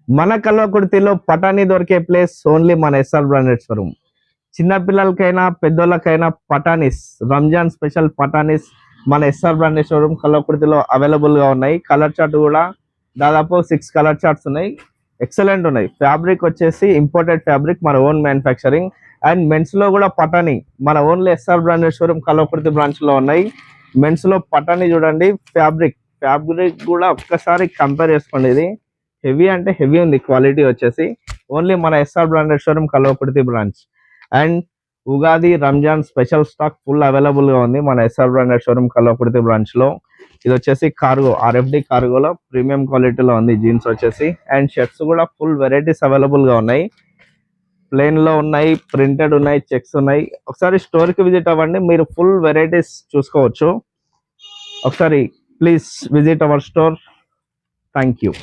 మన కల్వకుర్తిలో పటానీ దొరికే ప్లేస్ ఓన్లీ మన ఎస్ఆర్ బ్రాండెడ్ షోరూమ్. చిన్న పిల్లలకైనా పెద్దోళ్ళకైనా పటానీస్, రంజాన్ స్పెషల్ పటానీస్ మన ఎస్ఆర్ బ్రాండెడ్ షోరూమ్ కల్వకుర్తిలో అవైలబుల్ గా ఉన్నాయి. కలర్ చార్ట్ కూడా దాదాపు 6 కలర్ చార్ట్స్ ఉన్నాయి. ఎక్సలెంట్ ఉన్నాయి. ఫ్యాబ్రిక్ వచ్చేసి ఇంపోర్టెడ్ ఫ్యాబ్రిక్, మన ఓన్ మ్యానుఫ్యాక్చరింగ్. అండ్ మెన్స్ లో కూడా పటానీ మన only SR branded showroom Kalwakurthy branch లో ఉన్నాయి. మెన్స్ లో పటానీ చూడండి, ఫ్యాబ్రిక్ కూడా ఒక్కసారి కంపేర్ చేసుకోండి. ఇది హెవీ అంటే హెవీ ఉంది క్వాలిటీ వచ్చేసి. ఓన్లీ మన SR branded showroom Kalwakurthy branch. And Ugadi Ramzan special stock full available గా ఉంది మన SR branded showroom Kalwakurthy branch లో. ఇది వచ్చేసి కార్గో, ఆర్ఎఫ్డి కార్గోలో ప్రీమియం క్వాలిటీలో ఉంది జీన్స్ వచ్చేసి. అండ్ షర్ట్స్ కూడా ఫుల్ వెరైటీస్ అవైలబుల్ గా ఉన్నాయి. ప్లేన్ లో ఉన్నాయి, ప్రింటెడ్ ఉన్నాయి, చెక్స్ ఉన్నాయి. ఒకసారి స్టోర్ కి విజిట్ అవ్వండి, మీరు ఫుల్ వెరైటీస్ చూసుకోవచ్చు. ఒకసారి please visit our store. Thank you.